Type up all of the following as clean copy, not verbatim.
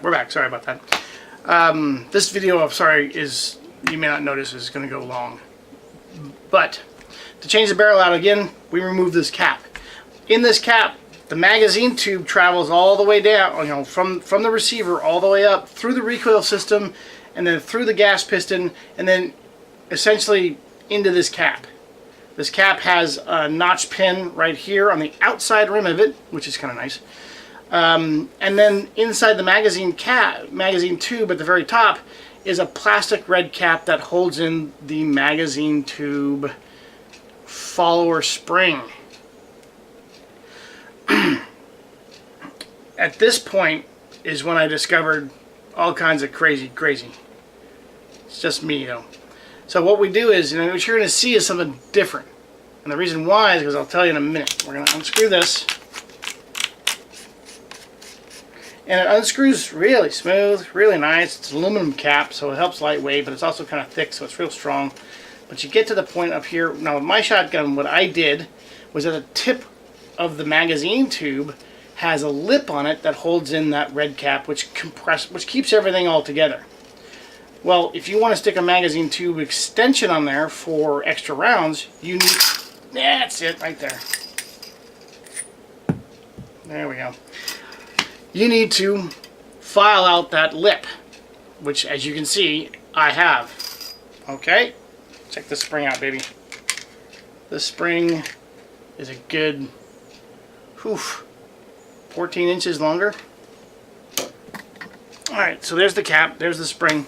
we're back. Sorry about that. This video, I'm sorry, is, you may not notice, is going to go long. But to change the barrel out again, we remove this cap. In this cap, the magazine tube travels all the way down, you know, from the receiver all the way up through the recoil system, and then through the gas piston, and then essentially into this cap. This cap has a notch pin right here on the outside rim of it, which is kind of nice. And then inside the magazine tube at the very top is a plastic red cap that holds in the magazine tube follower spring. At this point is when I discovered all kinds of crazy. It's just me, though. So what we do is, you know, what you're going to see is something different. And the reason why is because I'll tell you in a minute. We're going to unscrew this. And it unscrews really smooth, really nice. It's an aluminum cap, so it helps lightweight, but it's also kind of thick, so it's real strong. But you get to the point up here. Now with my shotgun, what I did was at the tip of the magazine tube has a lip on it that holds in that red cap, which keeps everything all together. Well, if you want to stick a magazine tube extension on there for extra rounds, you need... That's it, right there. There we go. You need to file out that lip, which, as you can see, I have. Okay? Check this spring out, baby. This spring is a good... 14 inches longer. Alright, so there's the cap, there's the spring.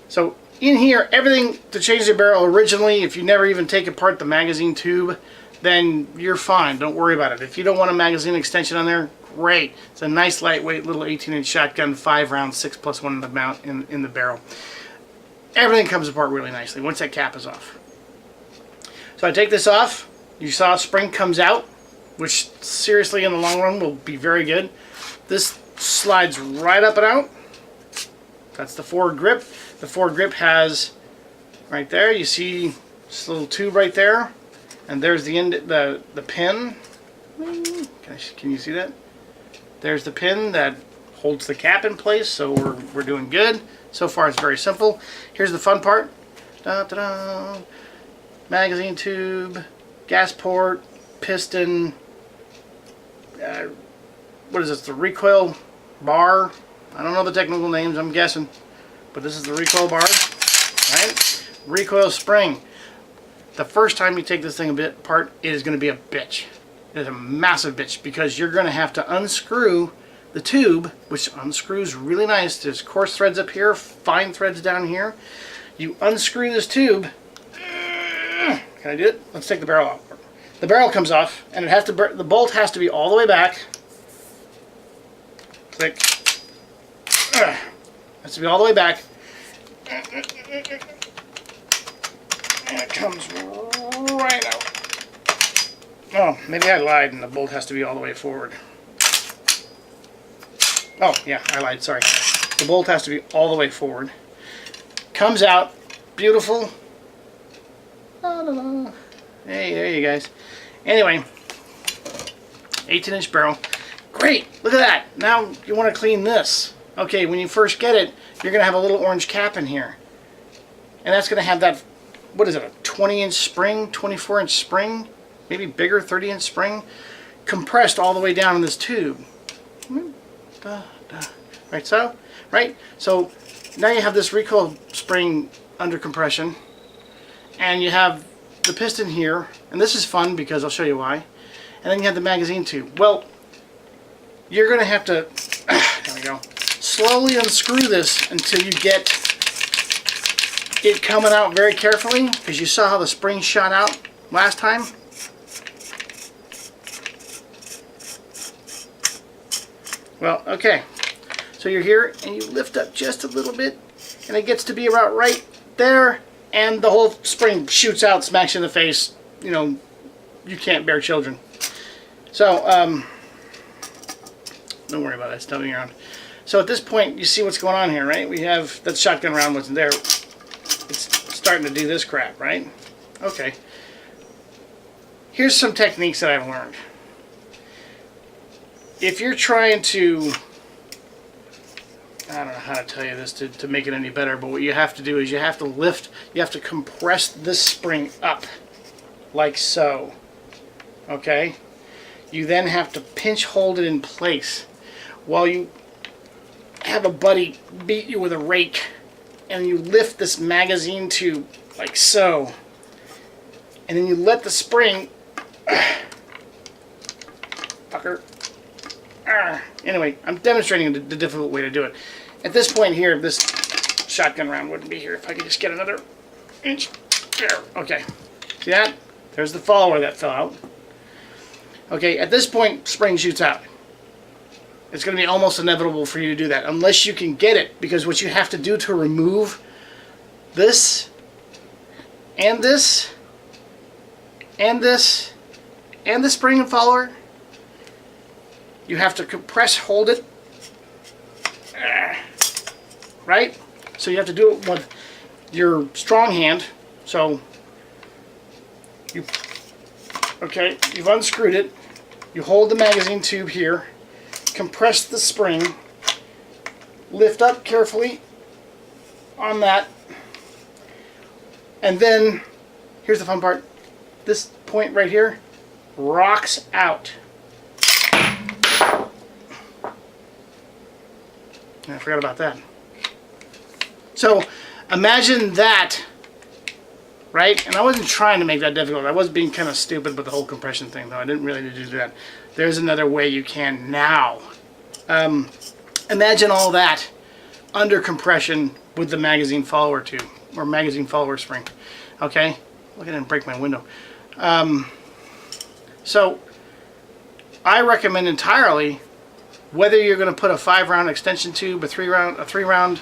So in here, everything to change the barrel originally, if you never even take apart the magazine tube, then you're fine. Don't worry about it. If you don't want a magazine extension on there, great. It's a nice lightweight little 18-inch shotgun, 5 rounds, 6+1 in the mount in the barrel. Everything comes apart really nicely once that cap is off. So I take this off. You saw spring comes out, which seriously in the long run will be very good. This slides right up and out. That's the forward grip. The forward grip has, right there, you see this little tube right there, and there's the end, the pin. Can you see that? There's the pin that holds the cap in place, so we're doing good. So far it's very simple. Here's the fun part. Da-da-da. Magazine tube, gas port, piston, what is this, the recoil bar? I don't know the technical names, I'm guessing, but this is the recoil bar, right? Recoil spring. The first time you take this thing apart, it is going to be a bitch. It is a massive bitch because you're going to have to unscrew the tube, which unscrews really nice. There's coarse threads up here, fine threads down here. You unscrew this tube. Can I do it? Let's take the barrel off. The barrel comes off, and it has to. The bolt has to be all the way back. Click. Has to be all the way back. And it comes right out. Oh, maybe I lied, and the bolt has to be all the way forward. Oh, yeah, I lied. Sorry. The bolt has to be all the way forward. Comes out, beautiful. Hey, there you guys. Anyway, 18-inch barrel. Great, look at that. Now you want to clean this. Okay, when you first get it, you're going to have a little orange cap in here. And that's going to have that, what is it, a 20-inch spring, 24-inch spring, maybe bigger, 30-inch spring, compressed all the way down in this tube. Right, so? Right? So now you have this recoil spring under compression, and you have the piston here, and this is fun because I'll show you why. And then you have the magazine tube. Well, you're going to have to, there we go, slowly unscrew this until you get it coming out very carefully, because you saw how the spring shot out last time. Well, okay, so you're here and you lift up just a little bit and it gets to be about right there, and the whole spring shoots out, smacks you in the face. You know, you can't bear children. So, don't worry about that, it's tumbling around. So at this point, you see what's going on here, right? We have, that shotgun round wasn't there. It's starting to do this crap, right? Okay. Here's some techniques that I've learned. If you're trying to, I don't know how to tell you this to make it any better, but what you have to do is you have to lift, you have to compress this spring up, like so. Okay? You then have to pinch hold it in place while you have a buddy beat you with a rake, and you lift this magazine tube like so, and then you let the spring fucker. Anyway, I'm demonstrating the difficult way to do it. At this point here, this shotgun round wouldn't be here if I could just get another inch. There. Okay. See that? There's the follower that fell out. Okay, at this point, spring shoots out. It's going to be almost inevitable for you to do that, unless you can get it, because what you have to do to remove this, and this, and this, and the spring and follower, you have to compress, hold it, right? So you have to do it with your strong hand. So you, okay, you've unscrewed it. You hold the magazine tube here, compress the spring, lift up carefully on that, and then here's the fun part. This point right here rocks out. I forgot about that. So imagine that, right? And I wasn't trying to make that difficult. I was being kind of stupid with the whole compression thing, though. I didn't really need to do that. There's another way you can now. Imagine all that under compression with the magazine follower tube, or magazine follower spring. Okay? Look, I didn't break my window. So I recommend entirely, whether you're going to put a 5-round extension tube, a 3-round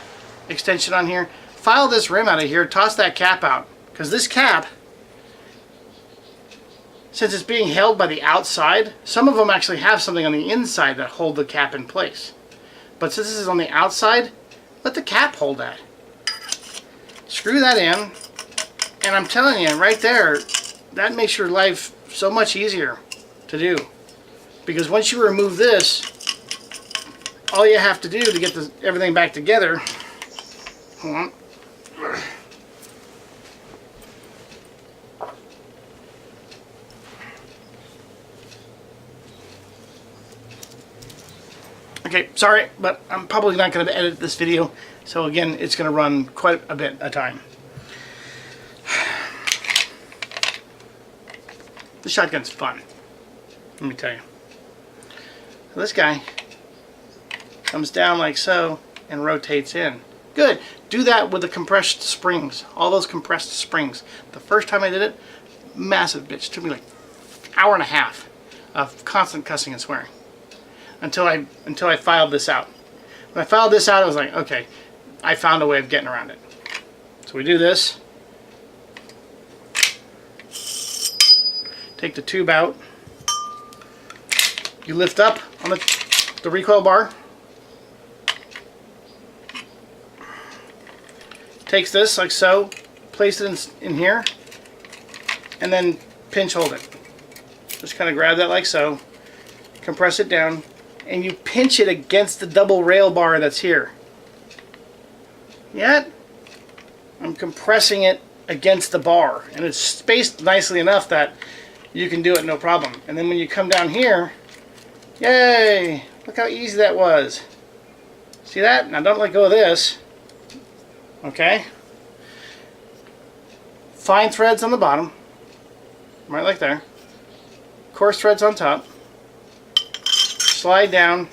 extension on here, file this rim out of here, toss that cap out. Because this cap, since it's being held by the outside, some of them actually have something on the inside that hold the cap in place. But since this is on the outside, let the cap hold that. Screw that in, and I'm telling you, right there, that makes your life so much easier to do. Because once you remove this, all you have to do to get everything back together, hold on. Okay, sorry, but I'm probably not going to edit this video, so again, it's going to run quite a bit of time. The shotgun's fun, let me tell you. So this guy comes down like so and rotates in. Good. Do that with the compressed springs, all those compressed springs. The first time I did it, massive bitch. It took me like an hour and a half of constant cussing and swearing until I filed this out. When I filed this out, I was like, okay, I found a way of getting around it. So we do this. Take the tube out. You lift up on the recoil bar. Takes this like so, place it in here, and then pinch hold it. Just kind of grab that like so, compress it down, and you pinch it against the double rail bar that's here. Yet, I'm compressing it against the bar, and it's spaced nicely enough that you can do it no problem. And then when you come down here, yay! Look how easy that was. See that? Now don't let go of this. Okay? Fine threads on the bottom, right like there. Coarse threads on top. Slide down.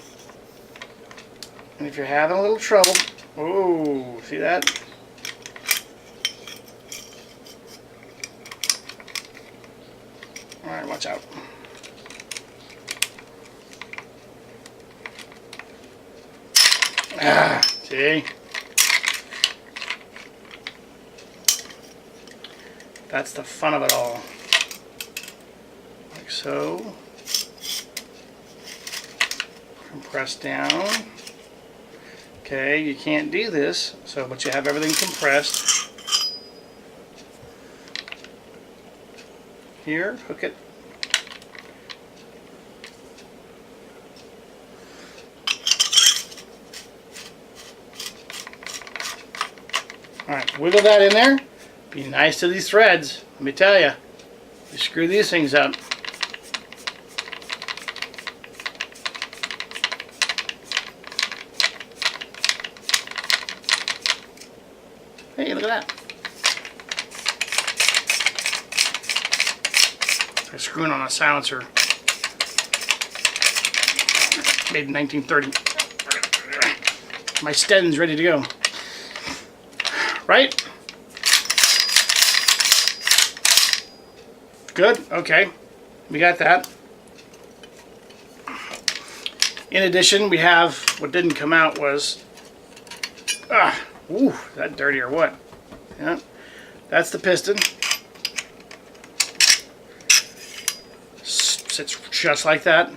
And if you're having a little trouble, oh, see that? Alright, watch out. See? That's the fun of it all. Like so. Compress down. Okay, you can't do this, but you have everything compressed. Here, hook it. wiggle that in there. Be nice to these threads. Let me tell you. You screw these things up. Hey, look at that. I'm screwing on a silencer. Made in 1930. My Sten's ready to go. Right? Good? Okay. We got that. In addition, we have, what didn't come out was, ooh, that dirty or what? Yeah. That's the piston. Sits just like that.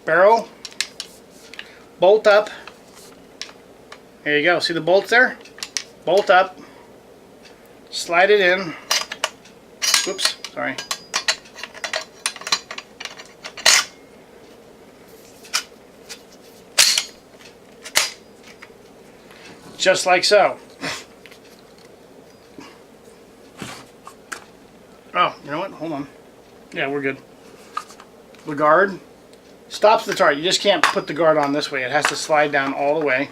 Barrel. Bolt up. There you go. See the bolts there? Bolt up. Slide it in. Whoops, sorry. Just like so. Oh, you know what? Hold on. Yeah, we're good. The guard stops the target. You just can't put the guard on this way. It has to slide down all the way.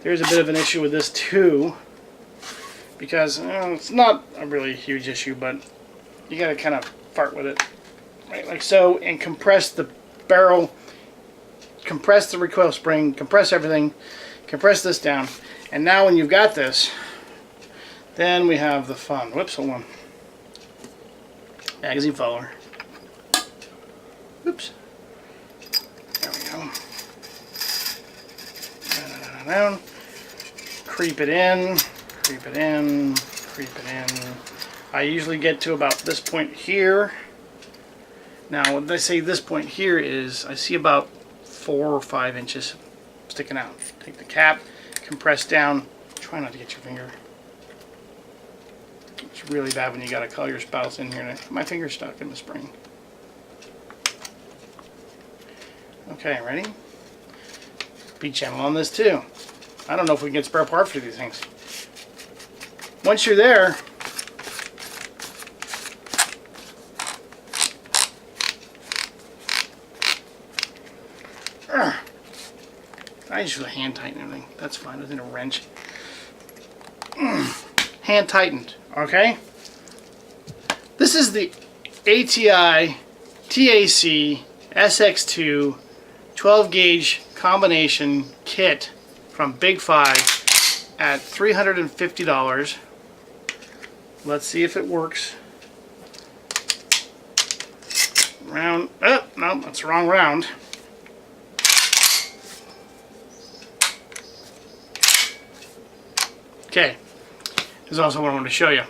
There's a bit of an issue with this too, because it's not a really huge issue, but you gotta kind of fart with it, right, like so, and compress the barrel, compress the recoil spring, compress everything, compress this down, and now when you've got this, then we have the fun. Whoops, hold on. Magazine follower. Oops. There we go. Down. Creep it in, creep it in, creep it in. I usually get to about this point here. Now, when I say this point here is, I see about 4 or 5 inches sticking out. Take the cap, compress down. Try not to get your finger. It's really bad when you gotta call your spouse in here. My finger's stuck in the spring. Okay, ready? Be gentle on this too. I don't know if we can get spare part for these things. Once you're there, I just use a hand tighten everything. That's fine. Within a wrench. Hand tightened. Okay. This is the ATI TAC sx2 12 gauge combination kit from Big 5 at $350. Let's see if it works. Round. Oh, no, that's the wrong round. Okay. Here's also what I wanted to show you.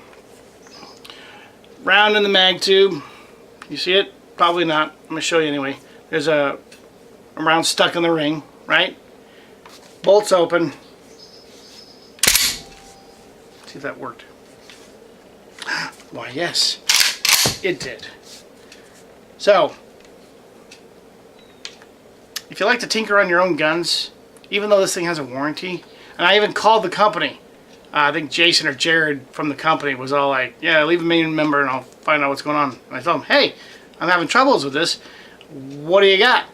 Round in the mag tube. You see it? Probably not. I'm going to show you anyway. There's a round stuck in the ring, right? Bolts open. See if that worked. Why, yes, it did. So, if you like to tinker on your own guns, even though this thing has a warranty, and I even called the company. I think Jason or Jared from the company was all like, yeah, leave a main member and I'll find out what's going on. And I told him, hey, I'm having troubles with this. What do you got?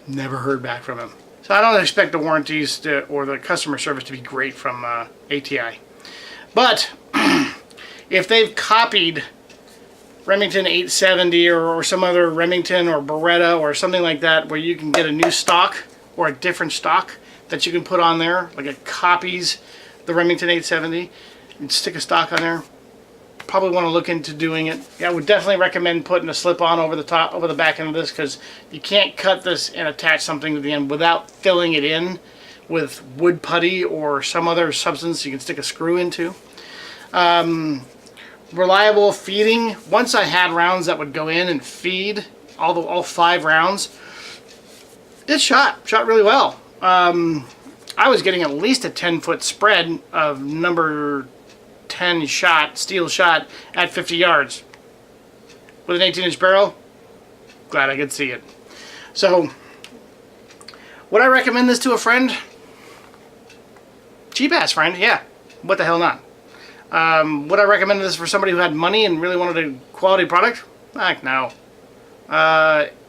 Never heard back from him. So I don't expect the warranties or the customer service to be great from ATI. But if they've copied Remington 870 or some other Remington or Beretta or something like that where you can get a new stock or a different stock that you can put on there, like it copies the Remington 870 and stick a stock on there, probably want to look into doing it. Yeah, I would definitely recommend putting a slip-on over the top, over the back end of this, because you can't cut this and attach something to the end without filling it in with wood putty or some other substance you can stick a screw into. Reliable feeding. Once I had rounds that would go in and feed all 5 rounds, it shot really well. I was getting at least a 10-foot spread of number 10 shot, steel shot at 50 yards. With an 18-inch barrel, glad I could see it. So, Would I recommend this to a friend? Cheap ass friend, yeah. What the hell not? Would I recommend this for somebody who had money and really wanted a quality product? Heck no.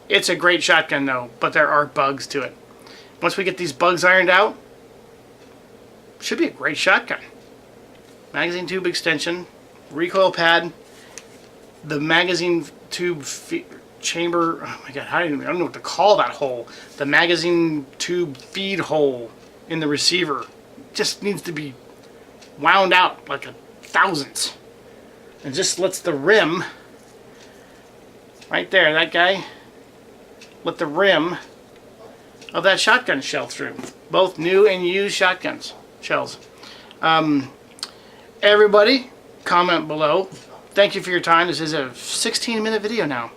It's a great shotgun though, but there are bugs to it. Once we get these bugs ironed out, should be a great shotgun. Magazine tube extension, recoil pad, the magazine tube chamber. Oh my god, I don't know what to call that hole. The magazine tube feed hole in the receiver just needs to be wound out like a thousandths, and just lets the rim right there, that guy, let the rim of that shotgun shell through. Both new and used shotguns shells. Everybody, comment below. Thank you for your time. This is a 16-minute video now.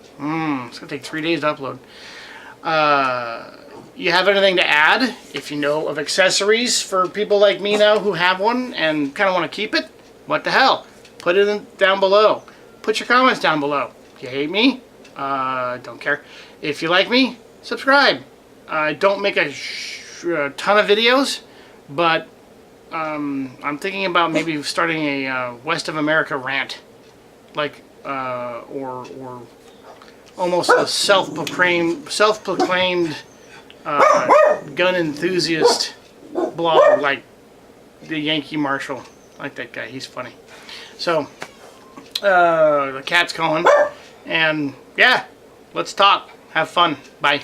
It's gonna take 3 days to upload. You have anything to add? If you know of accessories for people like me now who have one and kind of want to keep it, what the hell? Put it down below. Put your comments down below. If you hate me, don't care. If you like me, subscribe. I don't make a ton of videos, but I'm thinking about maybe starting a West of America rant, like or almost a self-proclaimed gun enthusiast blog, like the Yankee Marshal. I like that guy. He's funny. So the cat's calling, and yeah, let's talk. Have fun. Bye.